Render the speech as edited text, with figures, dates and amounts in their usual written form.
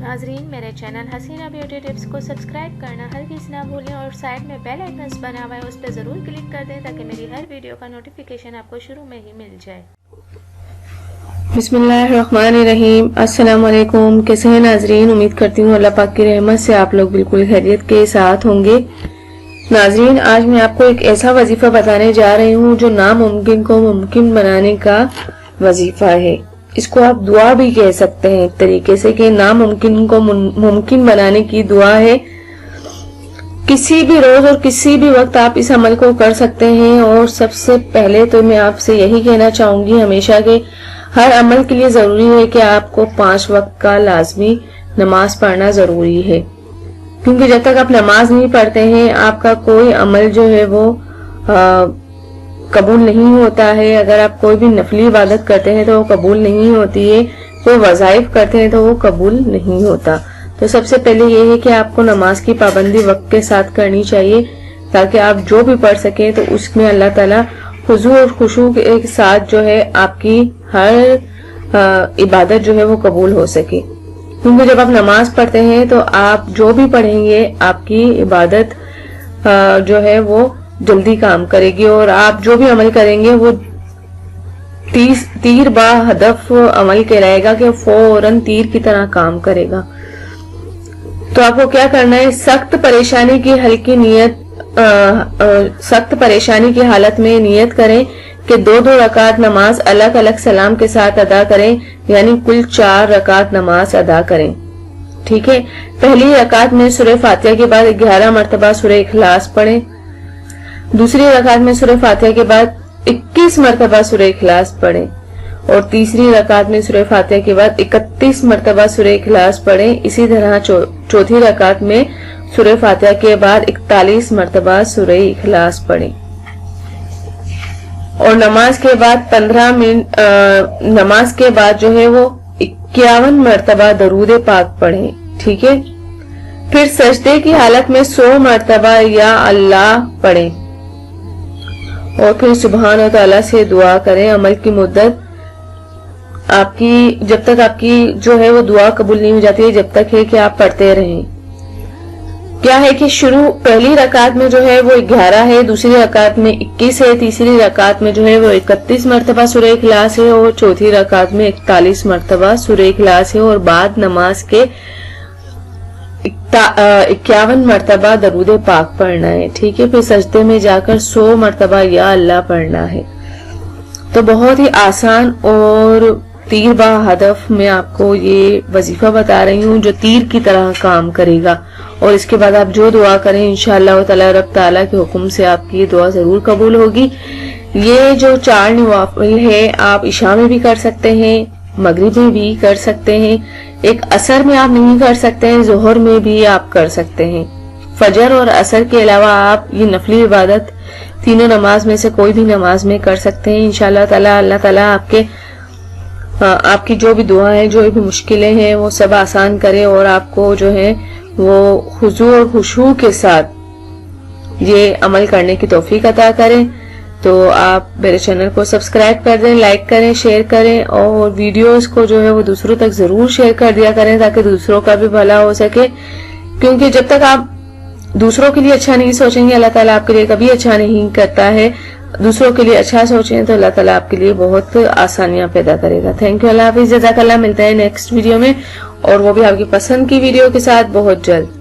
ناظرین میرے چینل حسینہ beauty tips کو سبسکرائب کرنا ہرگز نہ بھولیں اور سائڈ میں بیل آئیکنز بنا ہوا ہے اس پہ ضرور کلک کر دیں تاکہ میری ہر ویڈیو کا نوٹیفیکیشن آپ کو شروع میں ہی مل جائے۔ بسم اللہ الرحمن الرحیم۔ السلام علیکم، کیسے ہیں ناظرین؟ امید کرتی ہوں اللہ پاک کی رحمت سے آپ لوگ بالکل خیریت کے ساتھ ہوں گے۔ ناظرین آج میں آپ کو ایک ایسا وظیفہ بتانے جا رہی ہوں جو ناممکن کو ممکن بنانے کا وظیفہ ہے۔ اس کو آپ دعا بھی کہہ سکتے ہیں ایک طریقے سے کہ ناممکن کو ممکن بنانے کی دعا ہے۔ کسی بھی روز اور کسی بھی وقت آپ اس عمل کو کر سکتے ہیں، اور سب سے پہلے تو میں آپ سے یہی کہنا چاہوں گی ہمیشہ کہ ہر عمل کے لیے ضروری ہے کہ آپ کو 5 وقت کا لازمی نماز پڑھنا ضروری ہے، کیونکہ جب تک آپ نماز نہیں پڑھتے ہیں آپ کا کوئی عمل جو ہے وہ قبول نہیں ہوتا ہے۔ اگر آپ کوئی بھی نفلی عبادت کرتے ہیں تو وہ قبول نہیں ہوتی ہے، کوئی وظائف کرتے ہیں تو وہ قبول نہیں ہوتا۔ تو سب سے پہلے یہ ہے کہ آپ کو نماز کی پابندی وقت کے ساتھ کرنی چاہیے تاکہ آپ جو بھی پڑھ سکیں تو اس میں اللہ تعالیٰ خضوع اور خشوع کے ساتھ جو ہے آپ کی ہر عبادت جو ہے وہ قبول ہو سکے، کیونکہ جب آپ نماز پڑھتے ہیں تو آپ جو بھی پڑھیں گے آپ کی عبادت جو ہے وہ جلدی کام کرے گی، اور آپ جو بھی عمل کریں گے وہ تیر با ہدف عمل کہلائے گا کہ فوراً تیر کی طرح کام کرے گا۔ تو آپ کو کیا کرنا ہے، سخت پریشانی کی حالت میں نیت کریں کہ 2 رکعت نماز الگ الگ سلام کے ساتھ ادا کریں، یعنی کل 4 رکعت نماز ادا کریں۔ ٹھیک ہے، پہلی رکعت میں سورہ فاتحہ کے بعد 11 مرتبہ سورہ اخلاص پڑھیں، دوسری رکعت میں سورہ فاتحہ کے بعد 21 مرتبہ سورہ اخلاص پڑھیں، اور تیسری رکعت میں سورہ فاتحہ کے بعد 31 مرتبہ سورہ اخلاص پڑھیں۔ اسی طرح چوتھی رکعت میں سورہ فاتحہ کے بعد 41 مرتبہ سورہ اخلاص پڑھیں، اور نماز کے بعد 15 منٹ نماز کے بعد جو ہے وہ 51 مرتبہ درود پاک پڑھیں۔ ٹھیک ہے، پھر سجدے کی حالت میں 100 مرتبہ یا اللہ پڑھیں، اور پھر سبحان تعالیٰ سے دعا کریں۔ عمل کی مدت آپ کی جب تک آپ کی جو ہے وہ دعا قبول نہیں ہو جاتی ہے، جب تک ہے کہ آپ پڑھتے رہیں۔ کیا ہے کہ پہلی رکعت میں جو ہے وہ 11 ہے، دوسری رکعت میں 21 ہے، تیسری رکعت میں جو ہے وہ 31 مرتبہ سورہ اخلاص ہے، اور چوتھی رکعت میں 41 مرتبہ سورہ اخلاص ہے، اور بعد نماز کے 51 مرتبہ درود پاک پڑھنا ہے۔ ٹھیک ہے، پھر سجدے میں جا کر 100 مرتبہ یا اللہ پڑھنا ہے۔ تو بہت ہی آسان اور تیر با ہدف میں آپ کو یہ وظیفہ بتا رہی ہوں جو تیر کی طرح کام کرے گا، اور اس کے بعد آپ جو دعا کریں انشاءاللہ تعالی رب تعالیٰ کے حکم سے آپ کی یہ دعا ضرور قبول ہوگی۔ یہ جو 4 نوافل ہے آپ عشاء میں بھی کر سکتے ہیں، مغرب میں بھی کر سکتے ہیں، ایک عصر میں آپ نہیں کر سکتے ہیں، ظہر میں بھی آپ کر سکتے ہیں۔ فجر اور عصر کے علاوہ آپ یہ نفلی عبادت تینوں نماز میں سے کوئی بھی نماز میں کر سکتے ہیں۔ انشاءاللہ تعالیٰ اللہ تعالیٰ آپ کی جو بھی دعائیں جو بھی مشکلیں ہیں وہ سب آسان کرے، اور آپ کو جو ہے وہ خضوع اور خشوع کے ساتھ یہ عمل کرنے کی توفیق عطا کریں۔ تو آپ میرے چینل کو سبسکرائب کر دیں، لائک کریں، شیئر کریں، اور ویڈیوز کو جو ہے وہ دوسروں تک ضرور شیئر کر دیا کریں تاکہ دوسروں کا بھی بھلا ہو سکے، کیونکہ جب تک آپ دوسروں کے لیے اچھا نہیں سوچیں گے اللہ تعالیٰ آپ کے لیے کبھی اچھا نہیں کرتا ہے۔ دوسروں کے لیے اچھا سوچیں تو اللہ تعالیٰ آپ کے لیے بہت آسانیاں پیدا کرے گا۔ تھینک یو، اللہ حافظ، جزاک اللہ۔ ملتے ہیں نیکسٹ ویڈیو میں، اور وہ بھی آپ کی پسند کی ویڈیو کے ساتھ بہت جلد۔